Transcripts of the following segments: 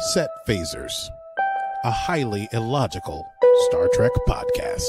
Set Phasers, a highly illogical Star Trek podcast.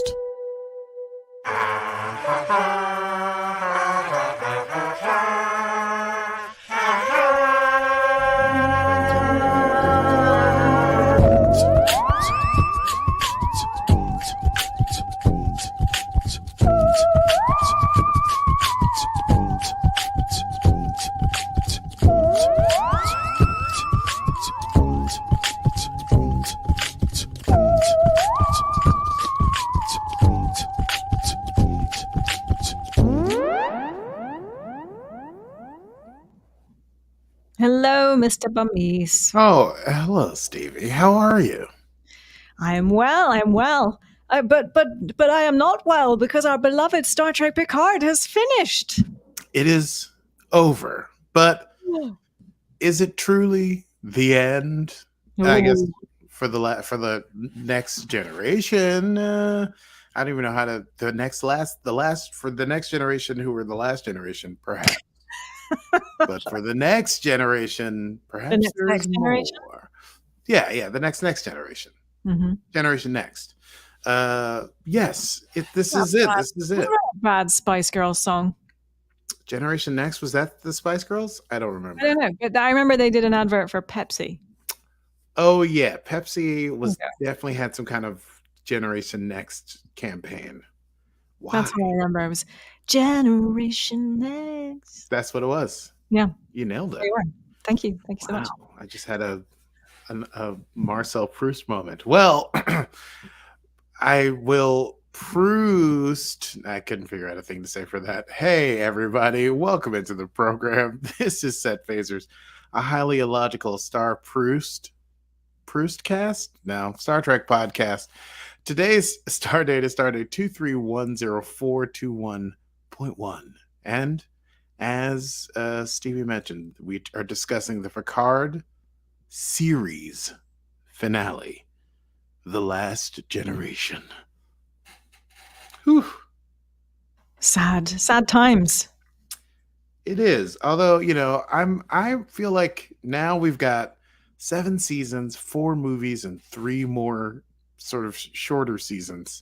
Hello, Mr. Bummies. Oh, hello, Stevie. How are you? I am well. I am well. But I am not well because our beloved Star Trek Picard has finished. It is over, but is it truly the end? I guess for the next generation. I don't even know how to the next generation who were the last generation, perhaps. But for the next generation, perhaps there's more. Yeah, the next generation. Mm-hmm. Generation next. Yes, this is it. This is it. Bad Spice Girls song. Generation Next, was that the Spice Girls? I don't remember. I don't know, but I remember they did an advert for Pepsi. Oh yeah, Pepsi definitely had some kind of Generation Next campaign. Why? That's what I remember. It was Generation Next. That's what it was. Yeah, you nailed it. Thank you so much. I just had a Marcel Proust moment. Well, I will Proust. I couldn't figure out a thing to say for that. Hey, everybody. Welcome into the program. This is Set Phasers, a highly illogical Star Proust cast? No, Star Trek podcast. Today's star date is stardate 2310421.1. And as Stevie mentioned, we are discussing the Picard series finale, The Last Generation. Whew. Sad times. It is. Although, I feel like now we've got 7 seasons, 4 movies, and 3 more sort of shorter seasons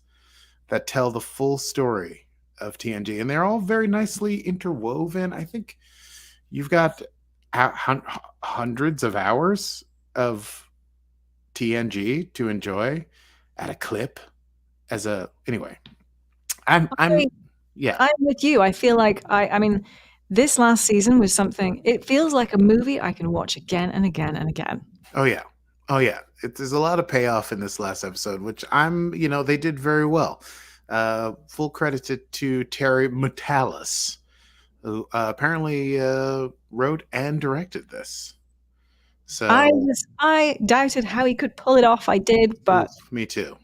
that tell the full story of TNG, and they're all very nicely interwoven. I think you've got hundreds of hours of TNG to enjoy at a clip. Anyway, I'm with you. I feel like I mean, this last season was something. It feels like a movie I can watch again and again and again. Oh yeah. There's a lot of payoff in this last episode, which they did very well. Full credit to Terry Matalas, who apparently wrote and directed this. So I doubted how he could pull it off. I did, but me too.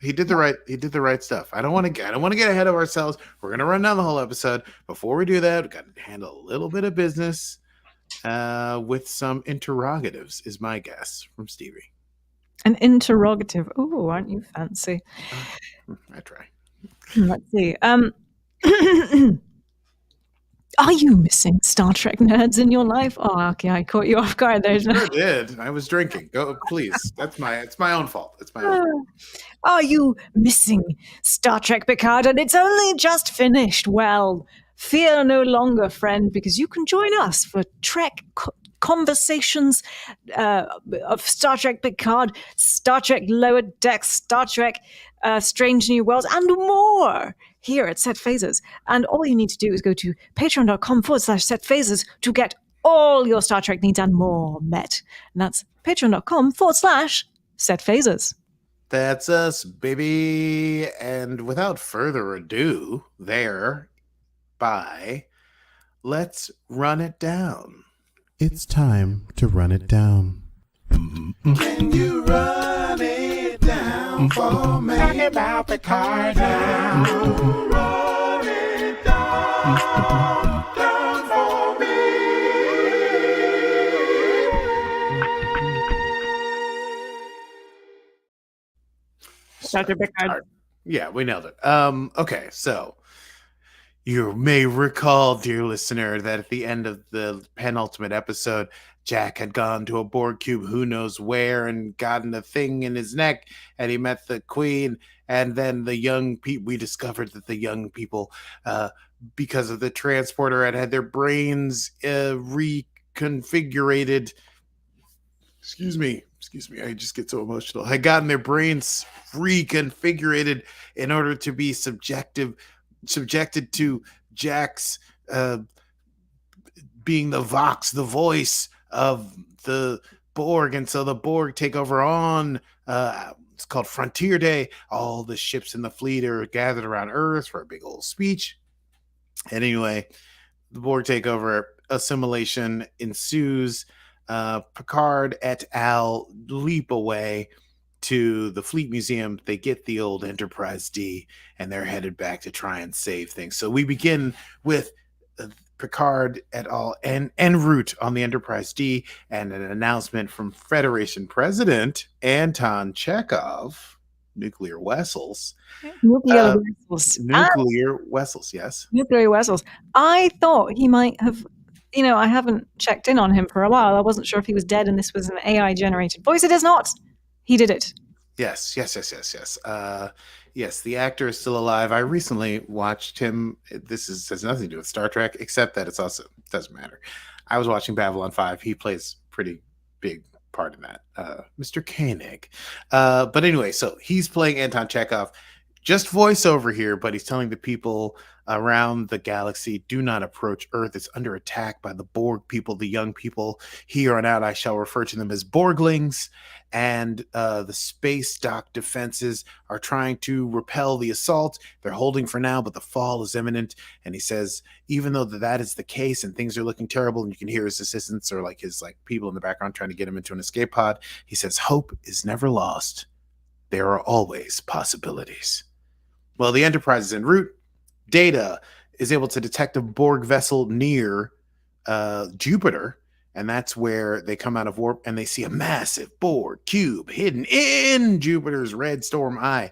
He did the right stuff. I don't want to get ahead of ourselves. We're gonna run down the whole episode. Before we do that, we got to handle a little bit of business with some interrogatives, is my guess from Stevie. An interrogative. Oh, aren't you fancy? I try. Let's see. Are you missing Star Trek nerds in your life? Oh, okay, I caught you off guard there. Sure did. I was drinking. Go, please. It's my own fault. It's my own fault. Are you missing Star Trek Picard and it's only just finished? Well, fear no longer, friend, because you can join us for Trek conversations of Star Trek Picard, Star Trek Lower Decks, Star Trek Strange New Worlds, and more here at Set Phasers. And all you need to do is go to patreon.com/Set Phasers to get all your Star Trek needs and more met. And that's patreon.com/Set Phasers. That's us, baby. And without further ado, let's run it down. It's time to run it down. Can you run it down for me? Talk about Picard now. Run it down for me. Dr. Picard. Yeah, we nailed it. Okay, so You may recall, dear listener, that at the end of the penultimate episode, Jack had gone to a Borg cube, who knows where, and gotten a thing in his neck, and he met the Queen. And then the young people, we discovered that the young people, because of the transporter, had their brains reconfigurated. Excuse me, I just get so emotional. Had gotten their brains reconfigured in order to be subjected to Jack's being the voice of the Borg, and so the Borg take over on it's called Frontier Day. All the ships in the fleet are gathered around Earth for a big old speech. And anyway, the Borg take over. Assimilation ensues. Picard et al. Leap away to the Fleet Museum. They get the old Enterprise D, and they're headed back to try and save things. So we begin with Picard et al. and en route on the Enterprise D, and an announcement from Federation President Anton Chekhov. Nuclear vessels. Nuclear vessels. Nuclear vessels, yes. Nuclear vessels. I thought he might have, I haven't checked in on him for a while. I wasn't sure if he was dead and this was an AI-generated voice. It is not. He did it. Yes. Yes, the actor is still alive. I recently watched him. This has nothing to do with Star Trek, except that it's also doesn't matter. I was watching Babylon 5. He plays pretty big part in that, Mr. Koenig. But anyway, so he's playing Anton Chekhov. Just voiceover here, but he's telling the people around the galaxy, do not approach Earth. It's under attack by the Borg people, the young people. Here on out, I shall refer to them as Borglings. And the space dock defenses are trying to repel the assault. They're holding for now, but the fall is imminent. And he says, even though that is the case and things are looking terrible, and you can hear his assistants or his people in the background trying to get him into an escape pod, he says, hope is never lost. There are always possibilities. Well, the Enterprise is en route. Data is able to detect a Borg vessel near Jupiter, and that's where they come out of warp, and they see a massive Borg cube hidden in Jupiter's red storm eye.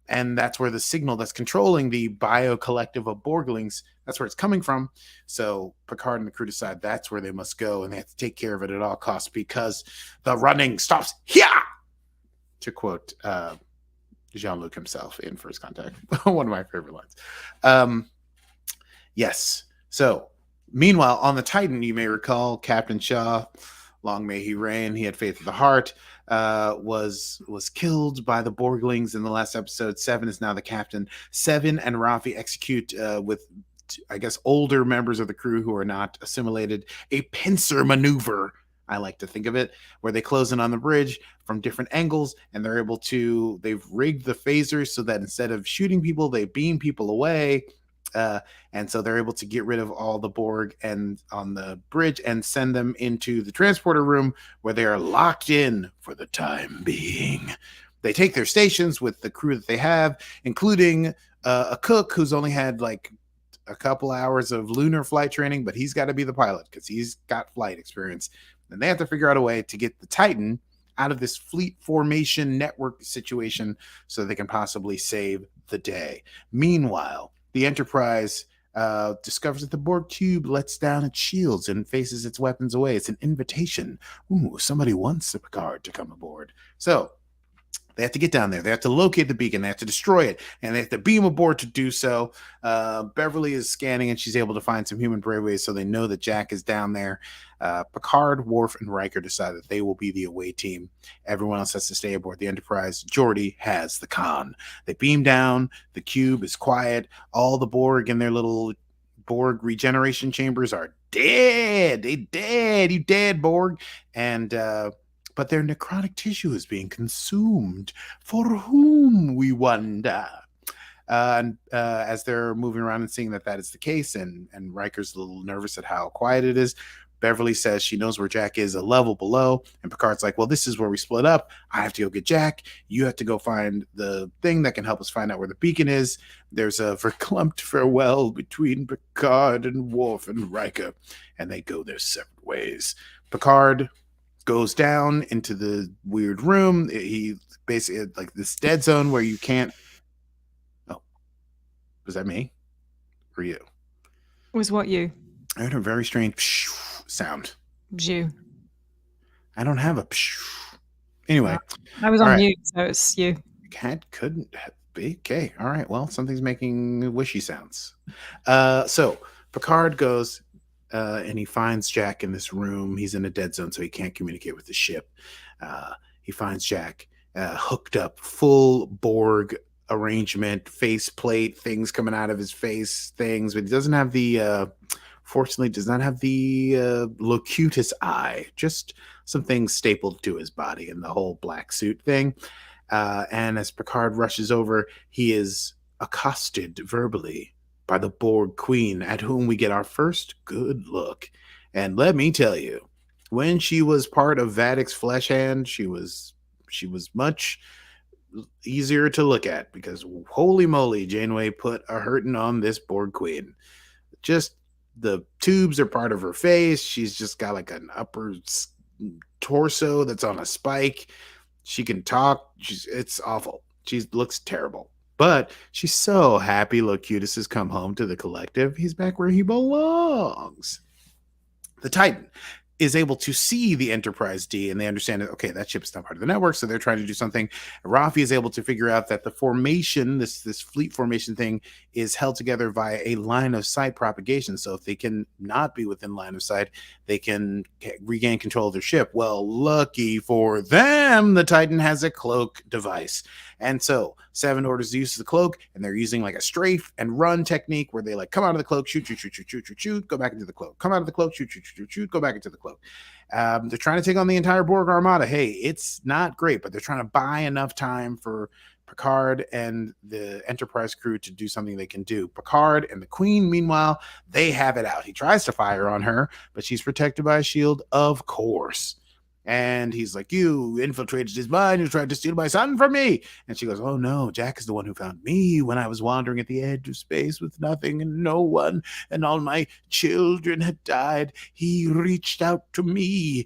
And that's where the signal that's controlling the bio collective of Borglings, that's where it's coming from. So Picard and the crew decide that's where they must go, and they have to take care of it at all costs because the running stops here, to quote Jean-Luc himself in First Contact. One of my favorite lines. Yes. So, meanwhile, on the Titan, you may recall Captain Shaw, long may he reign, he had faith of the heart, was killed by the Borglings in the last episode. Seven is now the captain. Seven and Rafi execute with, I guess, older members of the crew who are not assimilated, a pincer maneuver, I like to think of it, where they close in on the bridge from different angles, and they've rigged the phasers so that instead of shooting people, they beam people away. And so they're able to get rid of all the Borg and on the bridge and send them into the transporter room where they are locked in for the time being. They take their stations with the crew that they have, including a cook who's only had a couple hours of lunar flight training, but he's got to be the pilot because he's got flight experience. And they have to figure out a way to get the Titan out of this fleet formation network situation so they can possibly save the day. Meanwhile, the Enterprise discovers that the Borg cube lets down its shields and faces its weapons away. It's an invitation. Ooh, somebody wants the Picard to come aboard. So they have to get down there. They have to locate the beacon. They have to destroy it. And they have to beam aboard to do so. Beverly is scanning, and she's able to find some human brainwaves, so they know that Jack is down there. Picard, Worf, and Riker decide that they will be the away team. Everyone else has to stay aboard the Enterprise. Geordi has the con. They beam down. The cube is quiet. All the Borg in their little Borg regeneration chambers are dead. They dead. You dead, Borg. And but their necrotic tissue is being consumed. For whom, we wonder? As they're moving around and seeing that is the case, and Riker's a little nervous at how quiet it is, Beverly says she knows where Jack is a level below, and Picard's like, well, this is where we split up. I have to go get Jack. You have to go find the thing that can help us find out where the beacon is. There's a verklempt farewell between Picard and Worf and Riker, and they go their separate ways. Picard goes down into the weird room. He basically this dead zone where you can't. Oh, was that me or you? Was what you? I heard a very strange sound. You. I don't have a anyway. I was All on right. mute, so it's you. Cat couldn't be. Okay. All right. Well, something's making wishy sounds. So Picard goes and he finds Jack in this room. He's in a dead zone, so he can't communicate with the ship. He finds Jack hooked up, full Borg arrangement, faceplate, things coming out of his face, things, but he doesn't have the fortunately does not have the locutus eye, just some things stapled to his body and the whole black suit thing. And as Picard rushes over, he is accosted verbally by the Borg Queen, at whom we get our first good look. And let me tell you, when she was part of Vadic's flesh hand, she was much easier to look at, because holy moly, Janeway put a hurting on this Borg Queen. Just the tubes are part of her face. She's just got like an upper torso that's on a spike. She can talk. It's awful. She looks terrible. But she's so happy Locutus has come home to the collective. He's back where he belongs. The Titan is able to see the Enterprise D, and they understand that, okay, that ship is not part of the network, so they're trying to do something. Rafi is able to figure out that the formation, this fleet formation thing, is held together via a line of sight propagation. So if they can not be within line of sight, they can regain control of their ship. Well, lucky for them, the Titan has a cloak device. And so Seven orders the use of the cloak, and they're using like a strafe and run technique where they like come out of the cloak, shoot, go back into the cloak, come out of the cloak, shoot, go back into the cloak. They're trying to take on the entire Borg Armada. Hey, it's not great, but they're trying to buy enough time for Picard and the Enterprise crew to do something they can do. Picard and the Queen, meanwhile, they have it out. He tries to fire on her, but she's protected by a shield, of course. And he's like, you infiltrated his mind. You tried to steal my son from me. And she goes, oh, no, Jack is the one who found me when I was wandering at the edge of space with nothing and no one, and all my children had died. He reached out to me.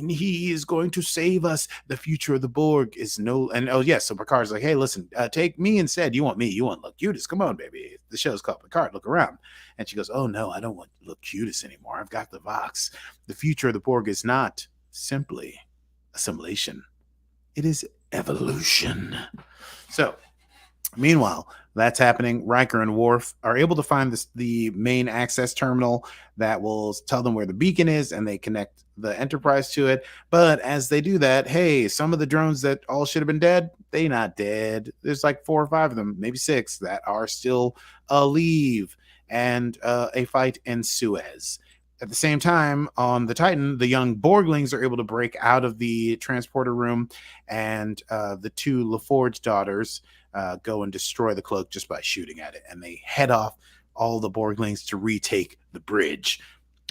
He is going to save us. The future of the Borg is no... And, oh, yes, so Picard's like, hey, listen, take me instead. You want me. You want Locutus. Come on, baby. The show's called Picard. Look around. And she goes, oh, no, I don't want Locutus anymore. I've got the Vox. The future of the Borg is not simply assimilation. It is evolution. So, meanwhile, that's happening. Riker and Worf are able to find the main access terminal that will tell them where the beacon is, and they connect the Enterprise to it. But as they do that, hey, some of the drones that all should have been dead, they not dead. There's like 4 or 5 of them, maybe 6, that are still alive. And a fight ensues. At the same time, on the Titan, the young Borglings are able to break out of the transporter room, and the 2 LaForge daughters go and destroy the cloak just by shooting at it. And they head off, all the Borglings, to retake the bridge.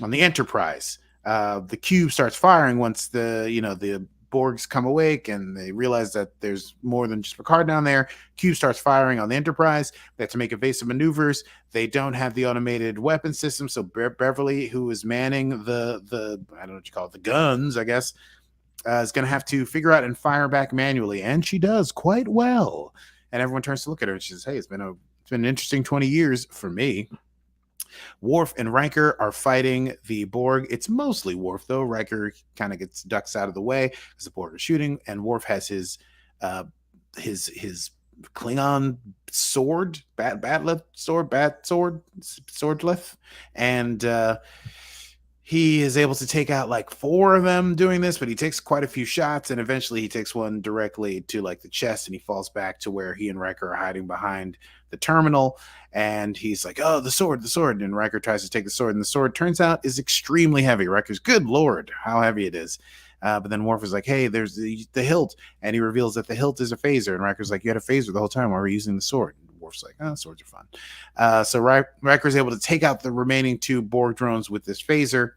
On the Enterprise, the cube starts firing once the Borgs come awake and they realize that there's more than just Picard down there. Cube starts firing on the Enterprise. They have to make evasive maneuvers. They don't have the automated weapon system, so Beverly, who is manning the I don't know what you call it, the guns, I guess, is going to have to figure out and fire back manually, and she does quite well. And everyone turns to look at her and she says, hey, it's been an interesting 20 years for me. Worf and Riker are fighting the Borg. It's mostly Worf, though. Riker kind of ducks out of the way because the Borg are shooting, and Worf has his Klingon sword, swordlith, and he is able to take out like 4 of them doing this, but he takes quite a few shots, and eventually he takes one directly to like the chest, and he falls back to where he and Riker are hiding behind the terminal. And he's like, oh, the sword. And Riker tries to take the sword, and the sword turns out is extremely heavy. Riker's, good Lord, how heavy it is. But then Worf is like, hey, there's the hilt. And he reveals that the hilt is a phaser. And Riker's like, you had a phaser the whole time. Why were you using the sword? And Worf's like, oh, swords are fun. So Riker's able to take out the remaining 2 Borg drones with this phaser.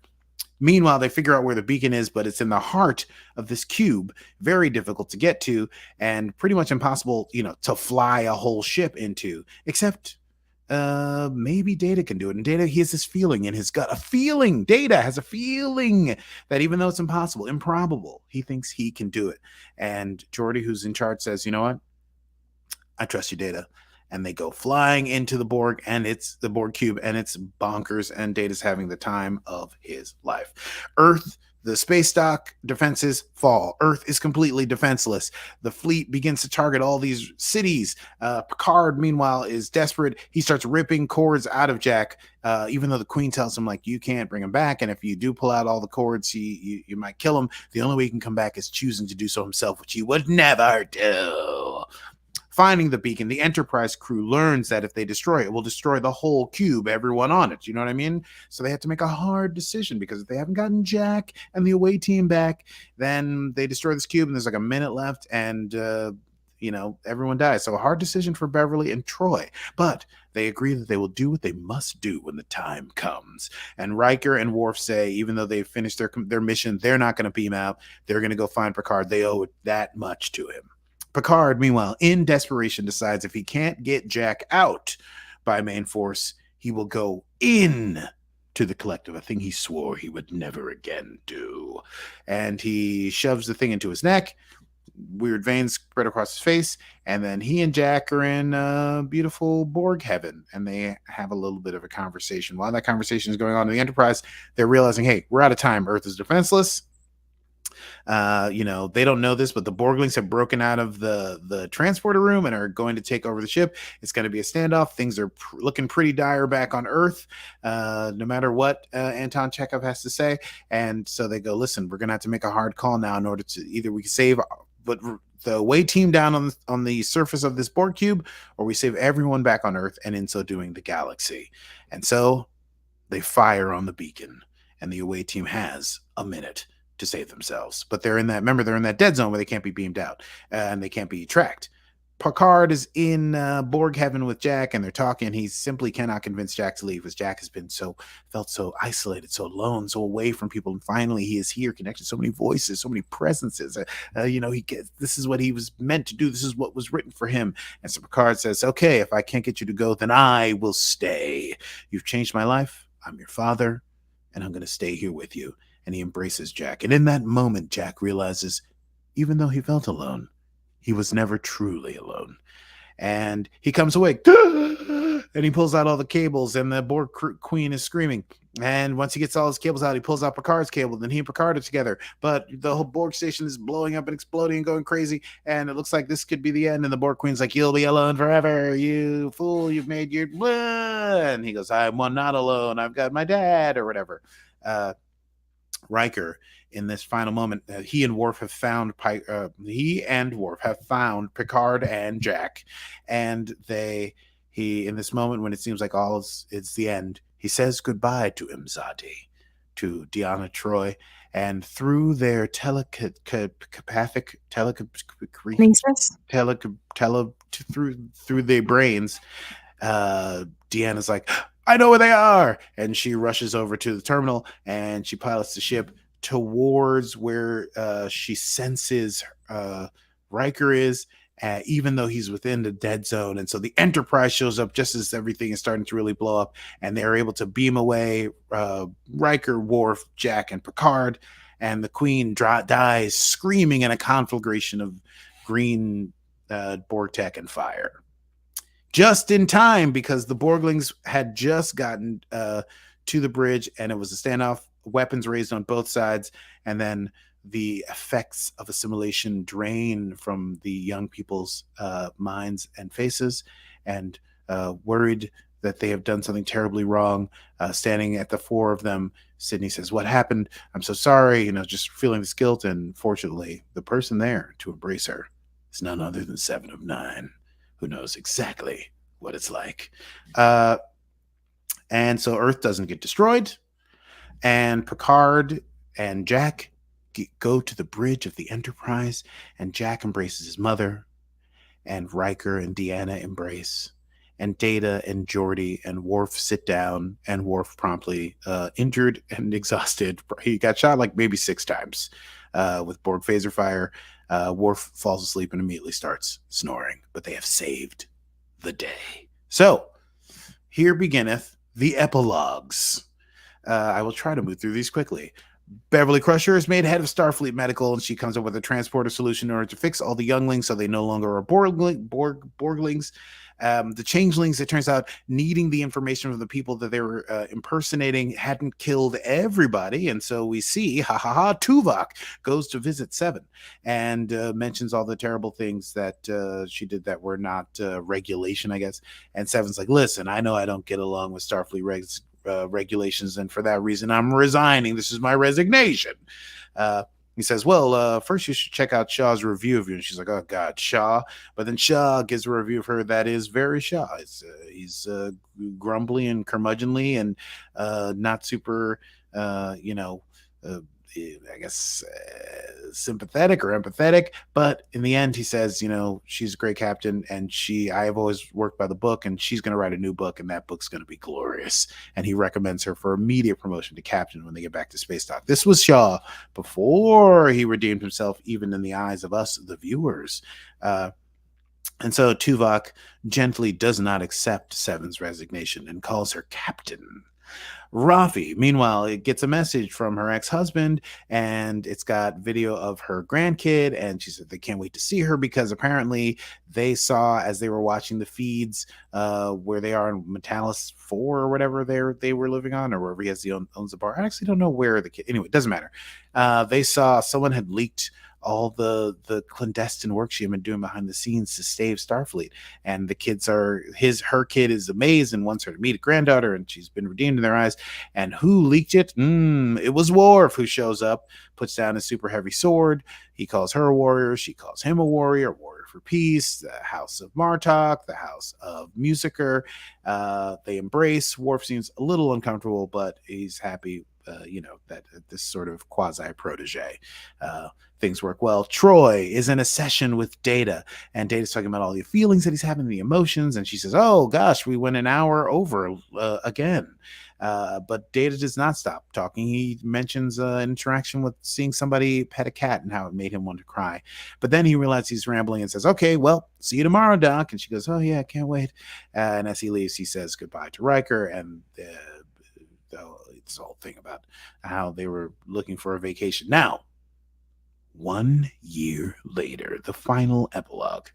Meanwhile, they figure out where the beacon is, but it's in the heart of this cube. Very difficult to get to, and pretty much impossible, to fly a whole ship into, except maybe Data can do it. And Data, he has this feeling in his gut, Data has a feeling that even though it's improbable, he thinks he can do it. And Geordi, who's in charge, says, you know what? I trust you, Data. and they go flying into the Borg, and it's the Borg cube, and it's bonkers, and Data's having the time of his life. Earth, the space dock defenses fall. Earth is completely defenseless. The fleet begins to target all these cities. Picard, meanwhile, is desperate. He starts ripping cords out of Jack, even though the Queen tells him, like, you can't bring him back, and if you do pull out all the cords, you might kill him. The only way he can come back is choosing to do so himself, which he would never do. Finding the beacon, the Enterprise crew learns that if they destroy it, it will destroy the whole cube, everyone on it. You know what I mean? So they have to make a hard decision, because if they haven't gotten Jack and the away team back, then they destroy this cube and there's like a minute left, and everyone dies. So a hard decision for Beverly and Troy, but they agree that they will do what they must do when the time comes. And Riker and Worf say, even though they've finished their mission, they're not going to beam out. They're going to go find Picard. They owe that much to him. Picard, meanwhile, in desperation, decides if he can't get Jack out by main force, he will go in to the collective, a thing he swore he would never again do. And he shoves the thing into his neck, weird veins spread across his face, and then he and Jack are in beautiful Borg heaven, and they have a little bit of a conversation. While that conversation is going on in the Enterprise, they're realizing, hey, we're out of time. Earth is defenseless. They don't know this, but the Borglings have broken out of the transporter room and are going to take over the ship. It's going to be a standoff. Things are looking pretty dire back on Earth, no matter what Anton Chekhov has to say. And so they go, listen, we're going to have to make a hard call now in order to either we can save but the away team down on the surface of this Borg cube, or we save everyone back on Earth, and in so doing, the galaxy. And so they fire on the beacon, and the away team has a minute to save themselves. But they're in that dead zone where they can't be beamed out and they can't be tracked. Picard is in Borg heaven with Jack, and they're talking. He simply cannot convince Jack to leave, because Jack has been felt so isolated, so alone, so away from people. And finally, he is here, connected to so many voices, so many presences. This is what he was meant to do. This is what was written for him. And so Picard says, okay, if I can't get you to go, then I will stay. You've changed my life. I'm your father, and I'm going to stay here with you. And he embraces Jack. And in that moment, Jack realizes, even though he felt alone, he was never truly alone. And he comes awake, and he pulls out all the cables, and the Borg Queen is screaming. And once he gets all his cables out, he pulls out Picard's cable. Then he and Picard are together. But the whole Borg station is blowing up and exploding and going crazy. And it looks like this could be the end. And the Borg Queen's like, you'll be alone forever, you fool. You've made your... And he goes, I'm not alone. I've got my dad, or whatever. Riker, in this final moment, he and Worf have found Picard and Jack, and in this moment when it seems like it's the end, he says goodbye to Imzadi, to Deanna Troi, and through their telepathic through their brains, Deanna's like, I know where they are, and she rushes over to the terminal, and she pilots the ship towards where she senses Riker is, even though he's within the dead zone. And so the Enterprise shows up just as everything is starting to really blow up, and they're able to beam away Riker, Worf, Jack, and Picard, and the Queen dies screaming in a conflagration of green Borg tech and fire. Just in time, because the Borglings had just gotten to the bridge, and it was a standoff, weapons raised on both sides, and then the effects of assimilation drain from the young people's minds and faces, and worried that they have done something terribly wrong, standing at the four of them, Sydney says, what happened? I'm so sorry, just feeling this guilt. And fortunately, the person there to embrace her is none other than Seven of Nine, who knows exactly what it's like. And so Earth doesn't get destroyed, and Picard and Jack go to the bridge of the Enterprise, and Jack embraces his mother, and Riker and Deanna embrace, and Data and Geordi and Worf sit down, and Worf promptly injured and exhausted. He got shot like maybe 6 times with Borg phaser fire. Worf falls asleep and immediately starts snoring, but they have saved the day. So here beginneth the epilogues. I will try to move through these quickly. Beverly Crusher is made head of Starfleet Medical, and she comes up with a transporter solution in order to fix all the younglings so they no longer are Borglings. The changelings, it turns out, needing the information from the people that they were impersonating hadn't killed everybody. And so we see, Tuvok goes to visit Seven and mentions all the terrible things that she did that were not regulation, I guess. And Seven's like, listen, I know I don't get along with Starfleet regs. Regulations, and for that reason I'm resigning. This is my resignation. He says, well, first you should check out Shaw's review of you. And she's like, oh god, Shaw. But then Shaw gives a review of her that is very Shaw. He's grumbly and curmudgeonly and not super I guess sympathetic or empathetic, but in the end he says, she's a great captain, and I have always worked by the book, and she's going to write a new book, and that book's going to be glorious. And he recommends her for immediate promotion to captain when they get back to Space Dock. This was Shaw before he redeemed himself, even in the eyes of us, the viewers. And so Tuvok gently does not accept Seven's resignation and calls her captain. Rafi, meanwhile, it gets a message from her ex-husband, and it's got video of her grandkid, and she said they can't wait to see her because apparently they saw, as they were watching the feeds where they are in Metalis 4 or whatever they were living on, or wherever he owns the bar. I actually don't know where the kid. Anyway, it doesn't matter. They saw someone had leaked all the clandestine work she had been doing behind the scenes to save Starfleet, and the kids her kid is amazed and wants her to meet a granddaughter, and she's been redeemed in their eyes. And who leaked it? It was Worf, who shows up, puts down his super heavy sword. He calls her a warrior, she calls him a warrior for peace. The House of Martok, the House of Musiker, they embrace. Worf seems a little uncomfortable, but he's happy that this sort of quasi protege. Things work well. Troy is in a session with Data, and Data's talking about all the feelings that he's having, the emotions, and she says, oh gosh, we went an hour over again. But Data does not stop talking. He mentions an interaction with seeing somebody pet a cat and how it made him want to cry. But then he realizes he's rambling and says, okay, well, see you tomorrow, Doc. And she goes, oh yeah, I can't wait. And as he leaves, he says goodbye to Riker, and it's the whole thing about how they were looking for a vacation. Now, 1 year later, the final epilogue.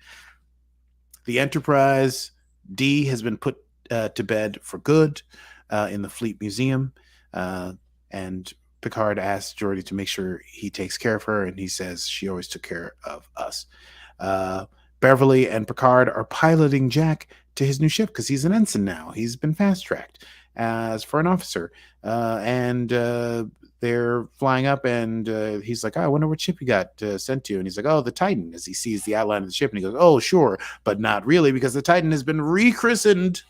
The Enterprise D has been put to bed for good in the Fleet Museum, and Picard asks Geordi to make sure he takes care of her, and he says she always took care of us. Beverly and Picard are piloting Jack to his new ship because he's an ensign now. He's been fast-tracked as for an officer, and they're flying up, and he's like, oh, I wonder what ship you got sent to. And he's like, oh, the Titan, as he sees the outline of the ship, and he goes, oh, sure, but not really, because the Titan has been rechristened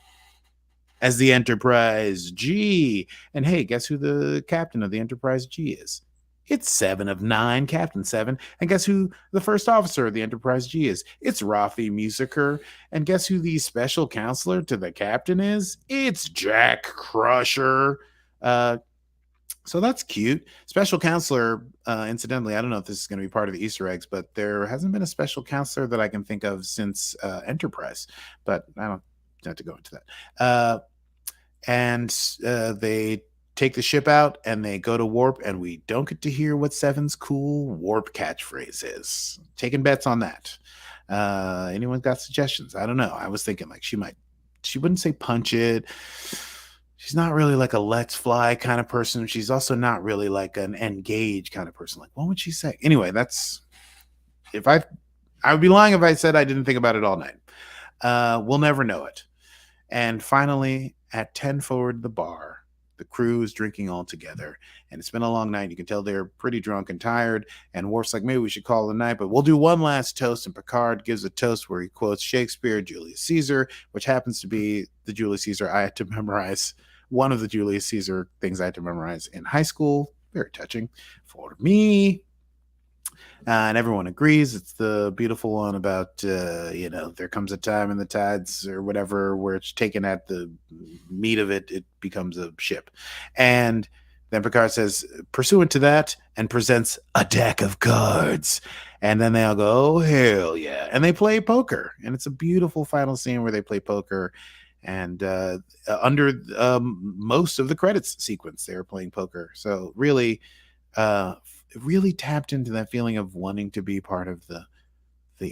as the Enterprise G. And hey, guess who the captain of the Enterprise G is? It's 7 of 9, Captain 7. And guess who the first officer of the Enterprise G is? It's Rafi Musiker. And guess who the special counselor to the captain is? It's Jack Crusher. So that's cute. Special counselor, incidentally, I don't know if this is going to be part of the Easter eggs, but there hasn't been a special counselor that I can think of since Enterprise. But I don't have to go into that. And they take the ship out, and they go to warp, and we don't get to hear what Seven's cool warp catchphrase is. Taking bets on that. Anyone got suggestions? I don't know. I was thinking like she wouldn't say punch it. She's not really like a let's fly kind of person. She's also not really like an engage kind of person. Like, what would she say? Anyway, I would be lying if I said I didn't think about it all night. We'll never know it. And finally, at 10 forward the bar, the crew is drinking all together, and it's been a long night. You can tell they're pretty drunk and tired, and Worf's like, maybe we should call it a night, but we'll do one last toast. And Picard gives a toast where he quotes Shakespeare, Julius Caesar, which happens to be the Julius Caesar I had to memorize. One of the Julius Caesar things I had to memorize in high school. Very touching for me. And everyone agrees it's the beautiful one about, there comes a time in the tides or whatever where it's taken at the meat of it, it becomes a ship. And then Picard says, pursuant to that, and presents a deck of cards. And then they all go, oh, hell yeah. And they play poker. And it's a beautiful final scene where they play poker. And under most of the credits sequence, they were playing poker. So really, It really tapped into that feeling of wanting to be part of the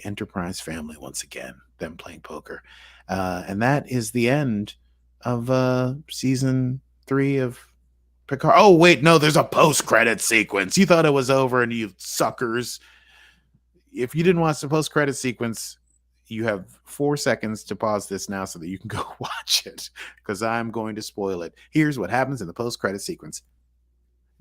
Enterprise family once again, them playing poker. And that is the end of season 3 of Picard. Oh, wait, no, there's a post-credit sequence. You thought it was over, and you suckers. If you didn't watch the post-credit sequence, you have 4 seconds to pause this now so that you can go watch it, because I'm going to spoil it. Here's what happens in the post-credit sequence.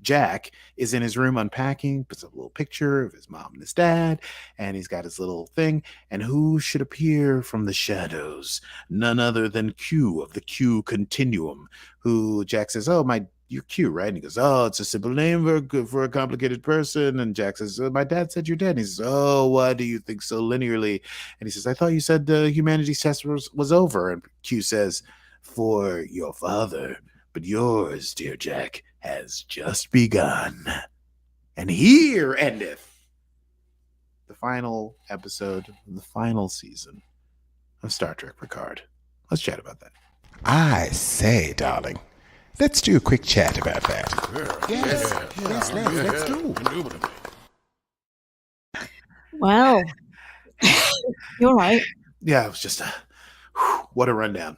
Jack is in his room unpacking, puts up a little picture of his mom and his dad, and he's got his little thing. And who should appear from the shadows? None other than Q of the Q Continuum, who Jack says, "Oh, you're Q, right?" And he goes, "Oh, it's a simple name for a complicated person." And Jack says, "My dad said you're dead." And he says, "Oh, why do you think so linearly?" And he says, "I thought you said the humanities test was over." And Q says, "For your father, but yours, dear Jack, has just begun." And here endeth the final episode of the final season of Star Trek Picard. Let's chat about that. I say, darling, let's do a quick chat about that. Yes, let's do. Well, you're right. Yeah, it was just what a rundown.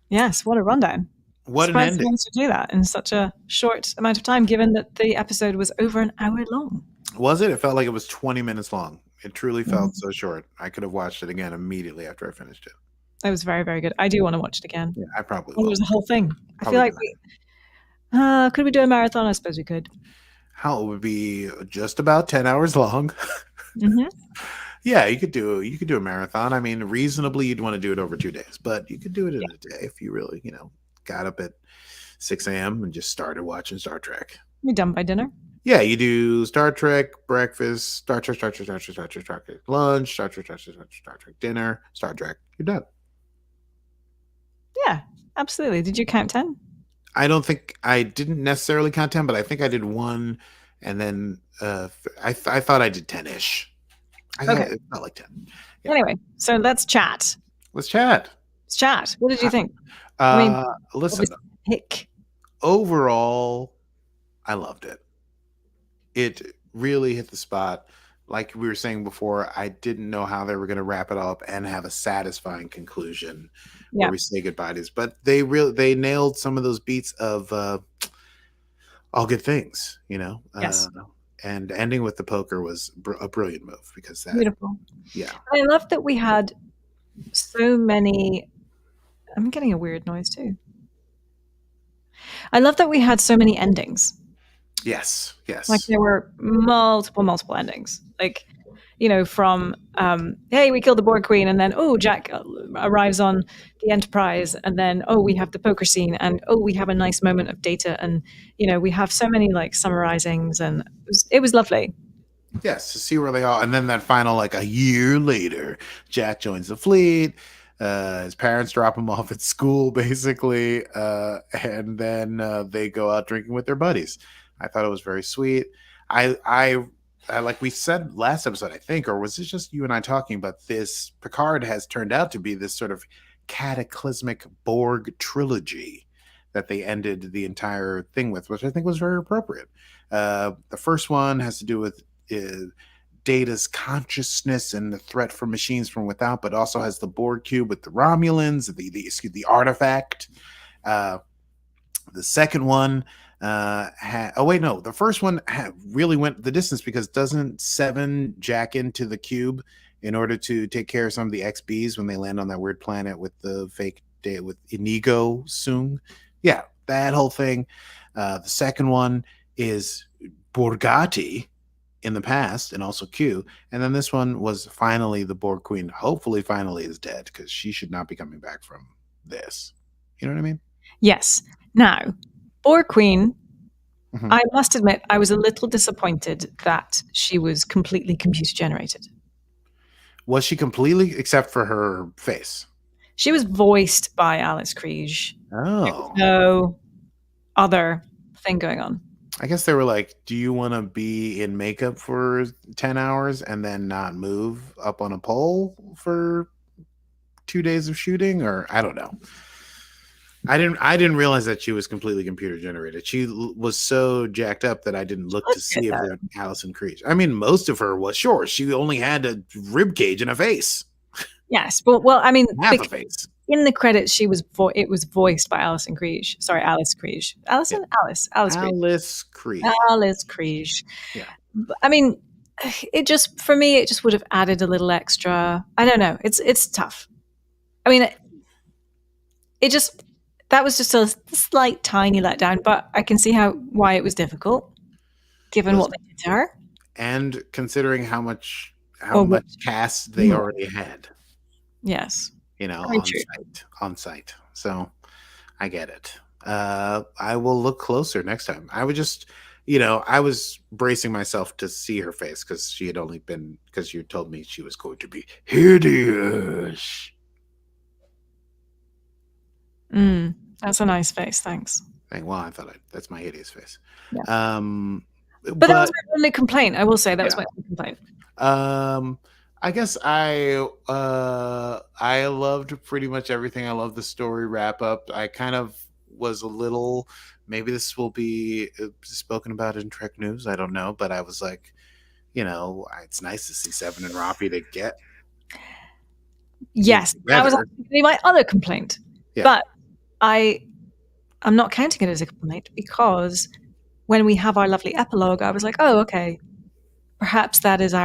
Yes, what a rundown. What an Surprised ending. they managed to do that in such a short amount of time, given that the episode was over an hour long. Was it? It felt like it was 20 minutes long. It truly felt so short. I could have watched it again immediately after I finished it. It was very, very good. I do want to watch it again. Yeah, I probably It will. was the whole thing. I Probably feel like could we do a marathon? I suppose we could. How it would be just about 10 hours long. Mm-hmm. Yeah, you could do a marathon. I mean, reasonably, you'd want to do it over 2 days, but you could do it in a day if you really, got up at 6 a.m. and just started watching Star Trek. We done by dinner. Yeah, you do Star Trek breakfast, Star Trek lunch, Star Trek dinner, Star Trek. You're done. Yeah, absolutely. Did you count 10? I didn't necessarily count 10, but I think I did 1, and then I thought I did 10-ish. It felt like 10. Yeah. Anyway, so let's chat. Let's chat. What did you think? Listen, Pick. overall, I loved it. It really hit the spot. Like we were saying before, I didn't know how they were going to wrap it up and have a satisfying conclusion where we say goodbye to this. But they nailed some of those beats of all good things, Yes. And ending with the poker was a brilliant move because that Beautiful. Yeah. I love that we had so many. I'm getting a weird noise too. I love that we had so many endings. Yes. Like there were multiple endings. Like, from hey, we killed the Borg Queen, and then Jack arrives on the Enterprise, and then we have the poker scene, and we have a nice moment of Data, and we have so many like summarizings, and it was lovely. Yes, to see where they are, and then that final, like a year later, Jack joins the fleet. His parents drop him off at school, basically, and then they go out drinking with their buddies. I thought it was very sweet. I like we said last episode, I think, or was it just you and I talking about this? Picard has turned out to be this sort of cataclysmic Borg trilogy that they ended the entire thing with, which I think was very appropriate. The first one has to do with Data's consciousness and the threat from machines from without, but also has the Borg cube with the Romulans, the artifact. The second one, the first one really went the distance because doesn't Seven jack into the cube in order to take care of some of the XBs when they land on that weird planet with the fake day with Inigo Sung? Yeah, that whole thing. The second one is Borgatti in the past, and also Q. And then this one was finally the Borg Queen. Hopefully, finally is dead because she should not be coming back from this. You know what I mean? Yes. Now, Borg Queen, I must admit, I was a little disappointed that she was completely computer generated. Was she completely, except for her face? She was voiced by Alice Kriege. Oh. There was no other thing going on. I guess they were like, do you want to be in makeup for 10 hours and then not move up on a pole for 2 days of shooting? Or I don't know. I didn't realize that she was completely computer generated. She was so jacked up that I didn't look to see if they're Allison Creech. I mean, most of her was sure. She only had a rib cage and a face. Yes, but well, I mean, Half a face. in the credits, she was it was voiced by Alison Creech. Sorry, Alice Creech. Alice Creech. Alice Creech. Alice Creech. Yeah. I mean, it just for me, it just would have added a little extra. I don't know. It's tough. I mean, it just that was just a slight, tiny letdown. But I can see why it was difficult, given what they did to her, and considering how much cast they already had. Yes. You know, on site. So I get it. I will look closer next time. I would just, I was bracing myself to see her face because she had only been, because you told me she was going to be hideous. That's a nice face. Thanks. Well, I thought that's my hideous face. Yeah. But that was my only complaint. I will say that was my only complaint. I guess I loved pretty much everything. I loved the story wrap up. I kind of was a little, maybe this will be spoken about in Trek News, I don't know, but I was like, it's nice to see Seven and Rafi to get. Yes, that was actually my other complaint. Yeah. But I'm not counting it as a complaint because when we have our lovely epilogue, I was like, oh, okay, perhaps that is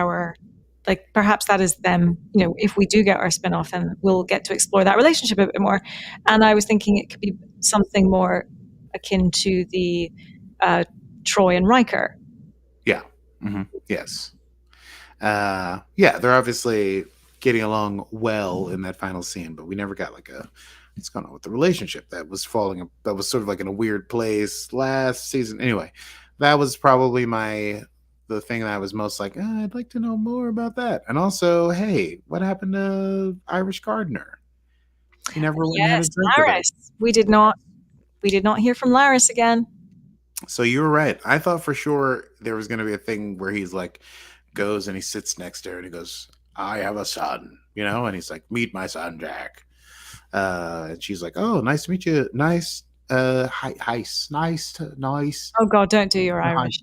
perhaps that is them, if we do get our spin-off, then we'll get to explore that relationship a bit more. And I was thinking it could be something more akin to the Troy and Riker. Yeah. Mm-hmm. Yes. They're obviously getting along well in that final scene, but we never got what's going on with the relationship that was sort of like in a weird place last season. Anyway, that was probably the thing that I was most like, I'd like to know more about that. And also, hey, what happened to Irish Gardner? He never went and had a drink with Laris. We did not hear from Laris again. So you were right. I thought for sure there was going to be a thing where he's like, goes and he sits next to her and he goes, I have a son, and he's like, meet my son, Jack. And she's like, oh, nice to meet you. Nice. Nice. Oh God, don't do your Irish.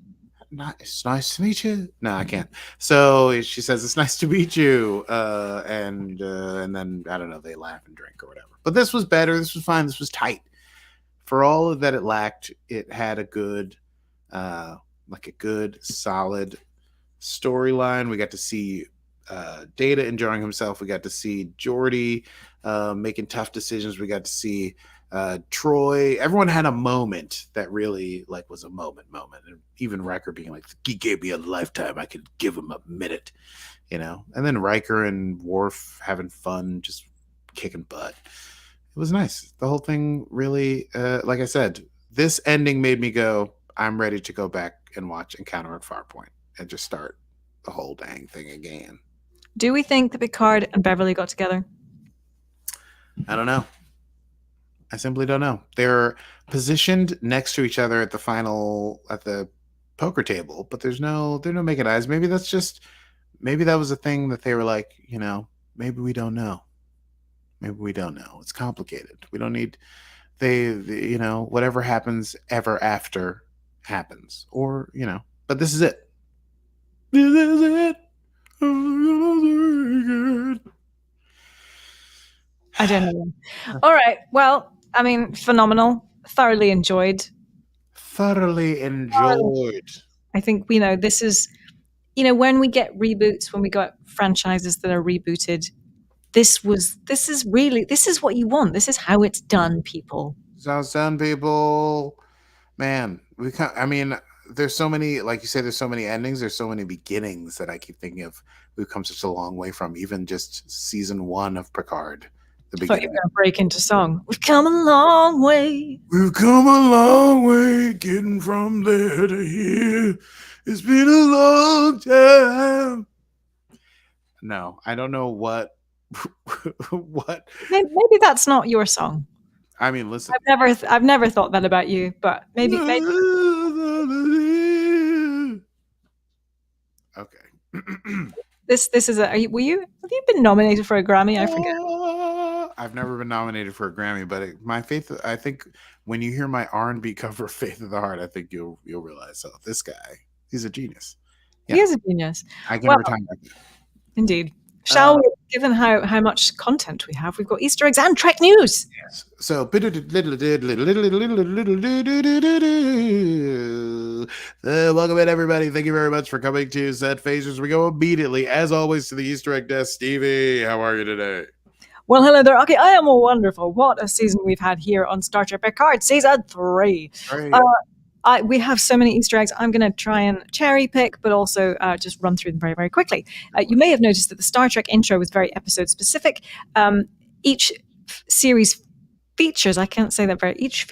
It's nice to meet you. No, I can't. So she says, it's nice to meet you. And then, I don't know, they laugh and drink or whatever. But this was better. This was fine. This was tight. For all that it lacked, it had a good, solid storyline. We got to see Data enjoying himself. We got to see Geordi making tough decisions. We got to see Troy. Everyone had a moment that really was a moment. And even Riker being like, he gave me a lifetime, I could give him a minute, and then Riker and Worf having fun, just kicking butt. It was nice. The whole thing really, like I said, this ending made me go, I'm ready to go back and watch Encounter at Farpoint and just start the whole dang thing again. Do we think that Picard and Beverly got together? I don't know. I simply don't know. They're positioned next to each other at the poker table, but they're no making eyes. Maybe that was a thing that they were like, maybe we don't know. Maybe we don't know. It's complicated. We don't need whatever happens ever after happens, or, but this is it. This is it. I don't know. All right. Well, I mean, phenomenal. Thoroughly enjoyed. I think, this is, when we get reboots, when we got franchises that are rebooted, this is what you want. This is how it's done, people. This is how it's done, people. Man, there's so many, like you say, there's so many endings, there's so many beginnings that I keep thinking of. We've come such a long way from even just season 1 of Picard. The beginning. I thought you were going to break into song. We've come a long way. We've come a long way, getting from there to here. It's been a long time. No, I don't know what. Maybe that's not your song. I mean, listen. I've never thought that about you, but maybe. Okay. This is have you been nominated for a Grammy? I forget. I've never been nominated for a Grammy, but I think when you hear my R&B cover of Faith of the Heart, I think you'll realize, oh, this guy, he's a genius. He is a genius. I can retire like that. Indeed. Shall we, given how much content we have, we've got Easter eggs and Trek news. Yes. So, welcome in, everybody. Thank you very much for coming to Set Phasers. We go immediately, as always, to the Easter egg desk. Stevie, how are you today? Well, hello there. Okay, I am wonderful. What a season we've had here on Star Trek Picard, season 3. We have so many Easter eggs. I'm going to try and cherry pick, but also just run through them very, very quickly. You may have noticed that the Star Trek intro was very episode specific. Each series features, I can't say that very, each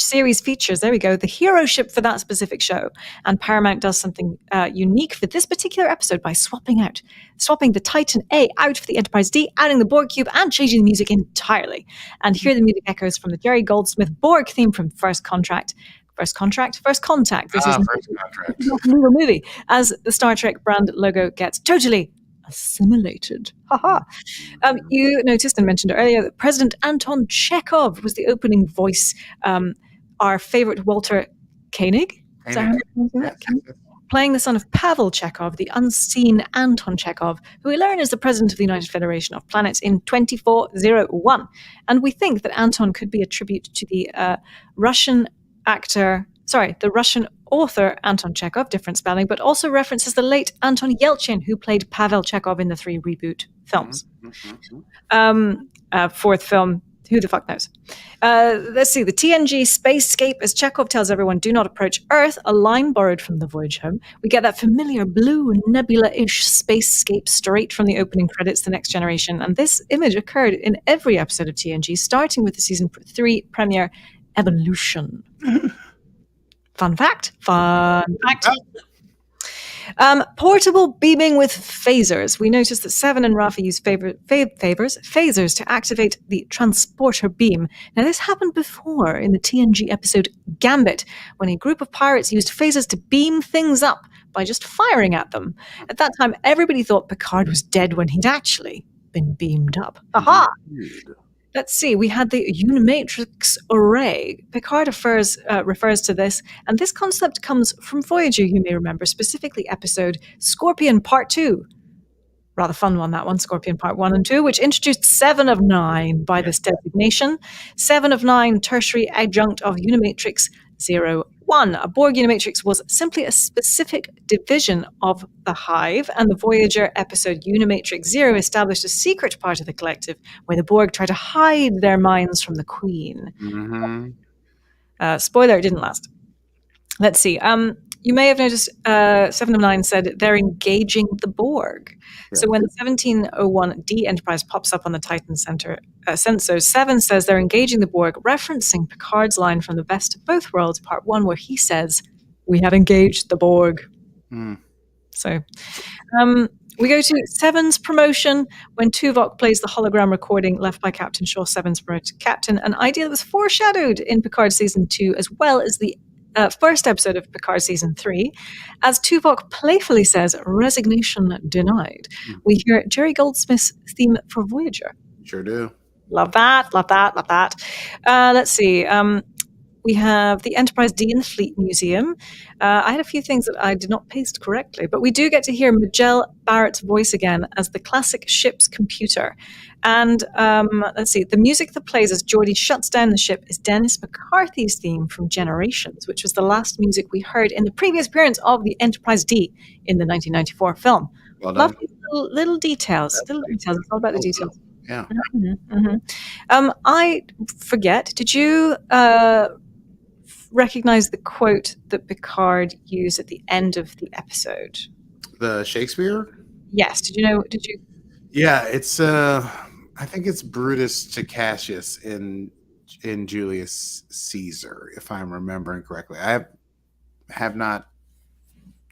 series features, there we go, the hero ship for that specific show. And Paramount does something unique for this particular episode by swapping the Titan A out for the Enterprise D, adding the Borg cube and changing the music entirely. And here the music echoes from the Jerry Goldsmith Borg theme from First Contact. First Contact. This is First Contact. not a little movie, as the Star Trek brand logo gets totally assimilated. Haha. You noticed and mentioned earlier that President Anton Chekhov was the opening voice. Our favorite Walter Koenig. Is that how you pronounce that? Playing the son of Pavel Chekhov, the unseen Anton Chekhov, who we learn is the president of the United Federation of Planets in 2401. And we think that Anton could be a tribute to the Russian author Anton Chekhov, different spelling, but also references the late Anton Yelchin, who played Pavel Chekhov in the 3 reboot films. Fourth film, who the fuck knows? Let's see, the TNG spacescape, as Chekhov tells everyone, do not approach Earth, a line borrowed from the voyage home. We get that familiar blue nebula-ish spacescape straight from the opening credits, The Next Generation, and this image occurred in every episode of TNG, starting with the season 3 premiere, Evolution. Fun fact. Portable beaming with phasers. We noticed that Seven and Rafa use phasers to activate the transporter beam. Now, this happened before in the TNG episode Gambit, when a group of pirates used phasers to beam things up by just firing at them. At that time, everybody thought Picard was dead when he'd actually been beamed up. Aha! Let's see, we had the Unimatrix array. Picard refers to this, and this concept comes from Voyager, you may remember, specifically episode Scorpion Part 2. Rather fun one, that one, Scorpion Part 1 and 2, which introduced 7 of 9 by this designation. 7 of 9, tertiary adjunct of Unimatrix 01. A Borg Unimatrix was simply a specific division of the Hive, and the Voyager episode Unimatrix 0 established a secret part of the collective where the Borg try to hide their minds from the Queen. Spoiler, it didn't last. Let's see. You may have noticed 7 of 9 said they're engaging the Borg. Right. So when the 1701D Enterprise pops up on the Titan sensors, 7 says they're engaging the Borg, referencing Picard's line from The Best of Both Worlds, Part 1, where he says, "We have engaged the Borg." So we go to 7's promotion when Tuvok plays the hologram recording left by Captain Shaw, 7's promoted captain, an idea that was foreshadowed in Picard Season 2 as well as the first episode of Picard Season 3, as Tuvok playfully says, "Resignation denied." We hear Jerry Goldsmith's theme for Voyager. Sure do. Love that. Let's see. We have the Enterprise D in the Fleet Museum. I had a few things that I did not paste correctly, but we do get to hear Majel Barrett's voice again as the classic ship's computer. And let's see, the music that plays as Geordi shuts down the ship is Dennis McCarthy's theme from Generations, which was the last music we heard in the previous appearance of the Enterprise D in the 1994 film. Well done. Love these little details. It's all about the details. Yeah. I forget, did you recognize the quote that Picard used at the end of the episode? The Shakespeare? Yes. Did you? Yeah, it's I think it's Brutus to Cassius in Julius Caesar, if I'm remembering correctly. I have not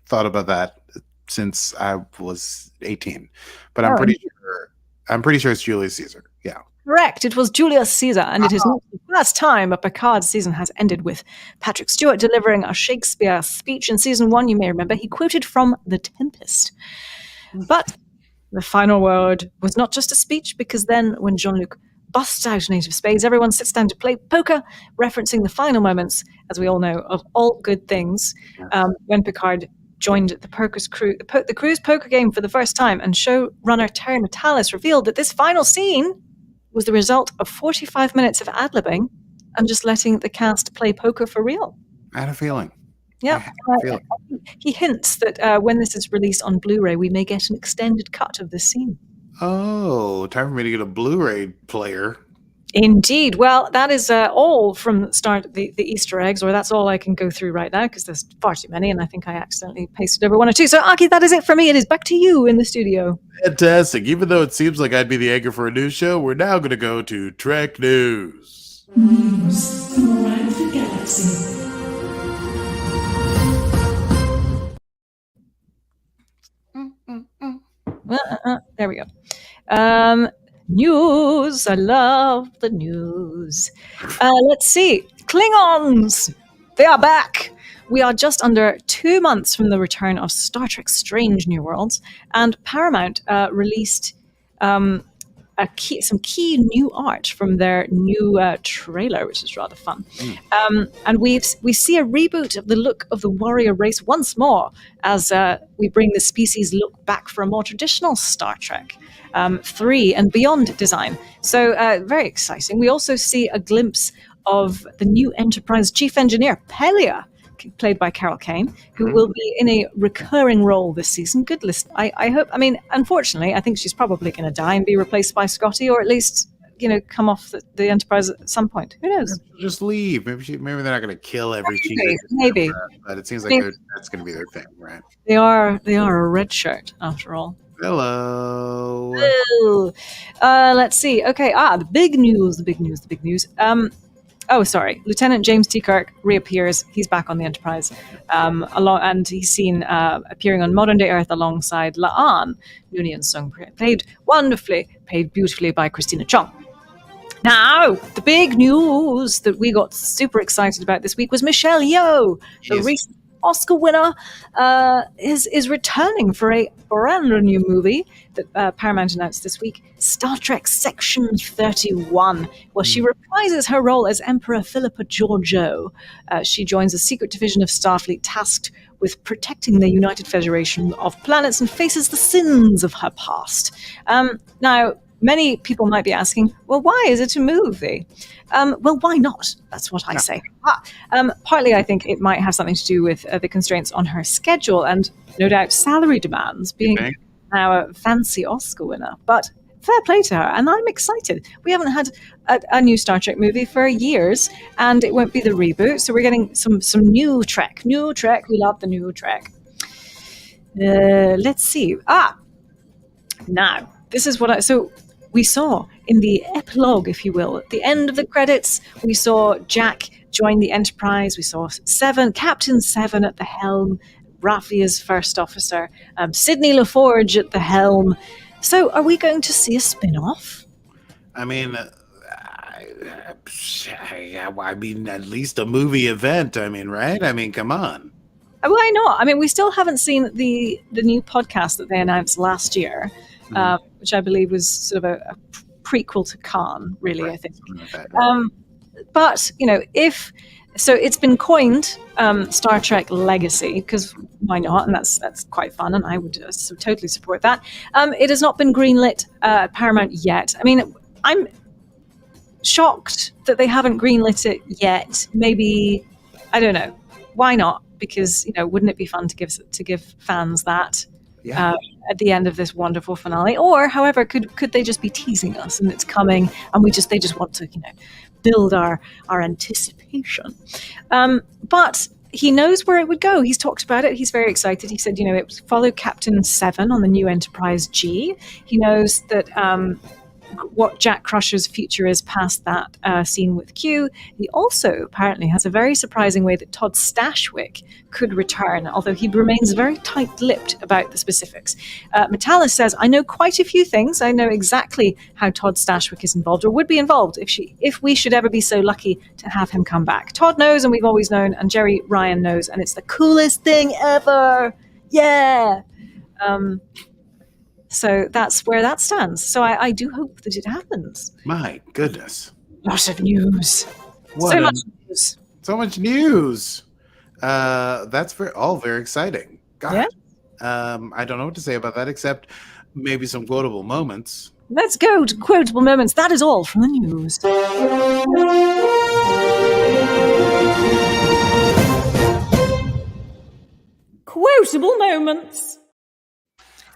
thought about that since I was 18, but I'm pretty sure it's Julius Caesar. Yeah. Correct. It was Julius Caesar, and it is not the first time a Picard season has ended with Patrick Stewart delivering a Shakespeare speech in Season 1. You may remember he quoted from The Tempest. But The final word was not just a speech, because then when Jean-Luc busts out an 8 of spades, everyone sits down to play poker, referencing the final moments, as we all know, of all good things, when Picard joined the crew's poker game for the first time, and showrunner Terry Matalas revealed that this final scene was the result of 45 minutes of ad-libbing and just letting the cast play poker for real. I had a feeling. Yeah. He hints that when this is released on Blu-ray, we may get an extended cut of this scene. Oh, time for me to get a Blu-ray player. Indeed. Well, that is all from the start, the Easter eggs, or that's all I can go through right now, because there's far too many, and I think I accidentally pasted over one or two. So, Aki, that is it for me. It is back to you in the studio. Fantastic. Even though it seems like I'd be the anchor for a news show, we're now going to go to Trek News. News from around the galaxy. There we go. News. I love the news. Let's see. Klingons. They are back. We are just under 2 months from the return of Star Trek Strange New Worlds, and Paramount released some key new art from their new trailer, which is rather fun. And we see a reboot of the look of the warrior race once more, as we bring the species look back for a more traditional Star Trek 3 and beyond design. So very exciting. We also see a glimpse of the new Enterprise chief engineer, Pelia, played by Carol Kane, who will be in a recurring role this season. Good list. I hope. I mean, unfortunately, I think she's probably going to die and be replaced by Scotty, or at least, come off the Enterprise at some point. Who knows? Just leave. Maybe they're not going to kill every chief. Maybe. But it seems like that's going to be their thing, right? They are a red shirt after all. Hello. Let's see. Okay. The big news. Lieutenant James T. Kirk reappears. He's back on the Enterprise, and he's seen appearing on modern-day Earth alongside La'an, Noonien Sung, played beautifully by Christina Chong. Now, the big news that we got super excited about this week was Michelle Yeoh, the recent Oscar winner, is returning for a brand new movie that Paramount announced this week, Star Trek Section 31. Well, she reprises her role as Emperor Philippa Georgiou. She joins a secret division of Starfleet tasked with protecting the United Federation of Planets and faces the sins of her past. Now, many people might be asking, well, why is it a movie? Well, why not? That's what I say. Partly, I think it might have something to do with the constraints on her schedule and no doubt salary demands, being now a fancy Oscar winner. But fair play to her, and I'm excited. We haven't had a new Star Trek movie for years, and it won't be the reboot, so we're getting some new Trek. New Trek, we love the new Trek. Let's see. Now, this is what we saw in the epilogue, if you will. At the end of the credits, we saw Jack join the Enterprise. We saw Captain Seven at the helm, Raffia's first officer, Sidney LaForge at the helm. So are we going to see a spin-off? I mean, at least a movie event. I mean, right? I mean, come on. Why not? I mean, we still haven't seen the new podcast that they announced last year, which I believe was sort of a prequel to Khan, really, I think. But, so it's been coined Star Trek Legacy, because why not? And that's quite fun, and I would totally support that. It has not been greenlit at Paramount yet. I mean, I'm shocked that they haven't greenlit it yet. Maybe, I don't know. Why not? Because, wouldn't it be fun to give fans that? Yeah. At the end of this wonderful finale, or however, could they just be teasing us and it's coming, and they just want to build our anticipation. But he knows where it would go. He's talked about it. He's very excited. He said, it would follow Captain Seven on the new Enterprise G. He knows that what Jack Crusher's future is past that scene with Q. He also apparently has a very surprising way that Todd Stashwick could return, although he remains very tight-lipped about the specifics. Matalis says, I know quite a few things. I know exactly how Todd Stashwick is involved, or would be involved, if we should ever be so lucky to have him come back. Todd knows, and we've always known, and Jerry Ryan knows, and it's the coolest thing ever. Yeah! So that's where that stands. So I do hope that it happens. My goodness. Lots of news. What Much news. so much news. That's all very exciting. God. Yeah. I don't know what to say about that except maybe some quotable moments. Let's go to quotable moments. That is all from the news. Quotable moments.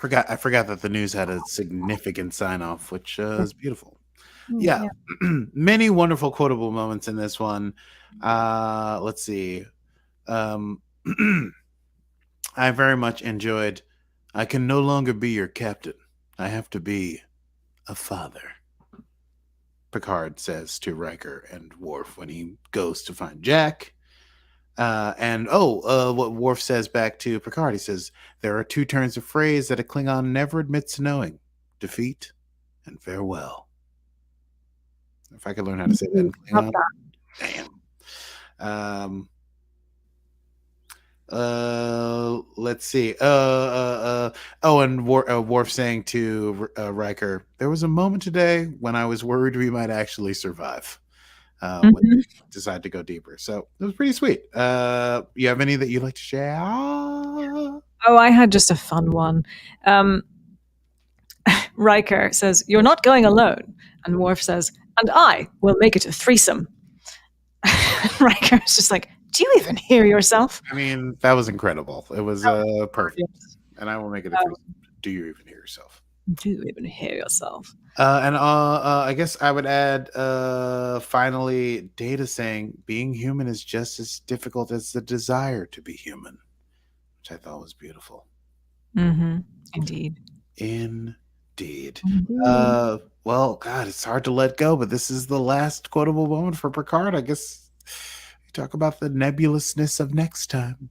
I forgot that the news had a significant sign off, which is beautiful. Yeah. Many wonderful quotable moments in this one. Let's see. I very much enjoyed I can no longer be your captain. I have to be a father. Picard says to Riker and Worf when he goes to find Jack. What Worf says back to Picard, he says, there are two turns of phrase that a Klingon never admits to knowing. Defeat and farewell. If I could learn how to say that in Klingon. Damn. Let's see. And Worf saying to Riker, there was a moment today when I was worried we might actually survive. When we decide to go deeper. So it was pretty sweet. You have any that you'd like to share? Oh, I had just a fun one. Riker says, you're not going alone. And Worf says, and I will make it a threesome. Riker is just like, do you even hear yourself? I mean, that was incredible. It was perfect. And I will make it a threesome. Do you even hear yourself? Do you even hear yourself? I guess I would add, finally, Data saying being human is just as difficult as the desire to be human, which I thought was beautiful. Indeed. Well, God, it's hard to let go, but this is the last quotable moment for Picard. I guess you talk about the nebulousness of next time.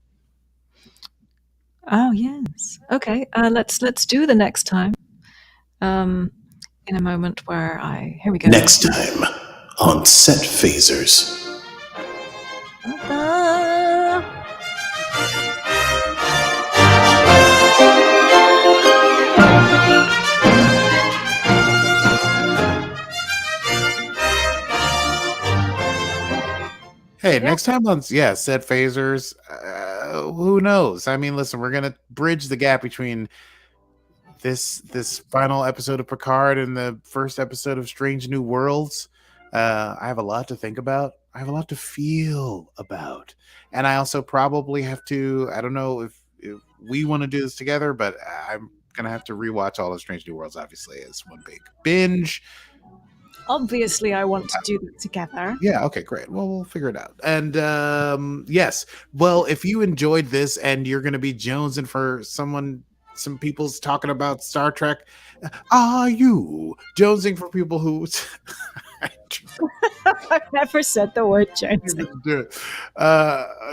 Oh, yes. Okay, let's do the next time. In a moment where here we go. Next time on Set Phasers. Hey, next time on Set Phasers. Who knows? I mean, listen, we're gonna bridge the gap between this final episode of Picard and the first episode of Strange New Worlds. I have a lot to think about. I have a lot to feel about. And I also probably have to, I don't know if we want to do this together, but I'm going to have to rewatch all of Strange New Worlds, obviously, as one big binge. Obviously, I want to do that together. Yeah, okay, great. Well, we'll figure it out. And yes, well, if you enjoyed this and you're going to be jonesing for some people's talking about Star Trek, are you jonesing for people who... I've never said the word jonesing.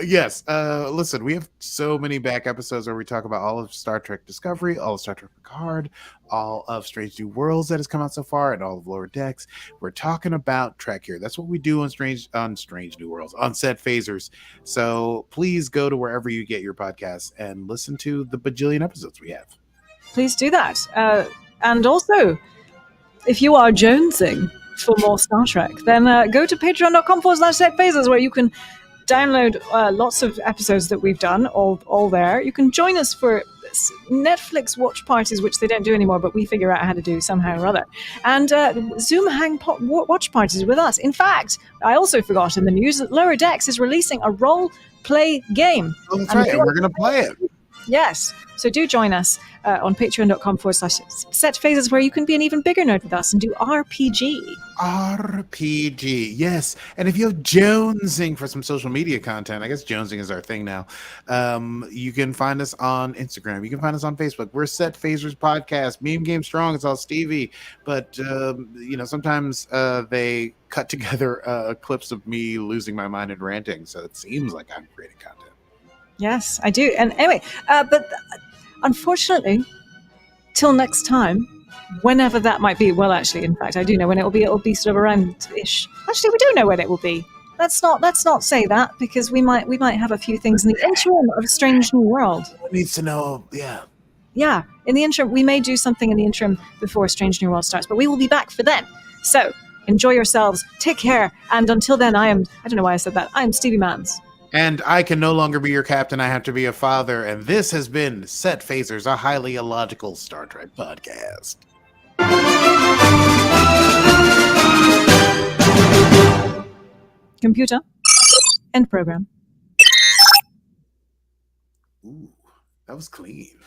Yes. Listen, we have so many back episodes where we talk about all of Star Trek Discovery, all of Star Trek Picard, all of Strange New Worlds that has come out so far, and all of Lower Decks. We're talking about Trek here. That's what we do on Strange New Worlds, on Set Phasers. So please go to wherever you get your podcasts and listen to the bajillion episodes we have. Please do that. And also, if you are jonesing for more Star Trek, then go to patreon.com/setphasers, where you can download lots of episodes that we've done, all there. You can join us for Netflix watch parties, which they don't do anymore, but we figure out how to do somehow or other. And Zoom watch parties with us. In fact, I also forgot in the news that Lower Decks is releasing a role-play game. Oh, that's right, and we're going to play it. Yes, so do join us on patreon.com/setphasers, where you can be an even bigger nerd with us and do RPG. Yes. And if you're jonesing for some social media content, I guess jonesing is our thing now. You can find us on Instagram. You can find us on Facebook. We're Set Phasers Podcast. Meme Game Strong. It's all Stevie. But, sometimes they cut together clips of me losing my mind and ranting. So it seems like I'm creating content. Yes, I do. And anyway, but unfortunately, till next time, whenever that might be. Well, actually, in fact, I do know when it will be. It will be sort of around-ish. Actually, we do know when it will be. Let's not say that, because we might have a few things in the interim of a Strange New World. Who needs to know? Yeah. in the interim, we may do something in the interim before Strange New World starts, but we will be back for then. So, enjoy yourselves, take care, and until then, I don't know why I said that, I am Stevie Mans. And I can no longer be your captain, I have to be a father, and this has been Set Phasers, a highly illogical Star Trek podcast. Computer, end program. Ooh, that was clean.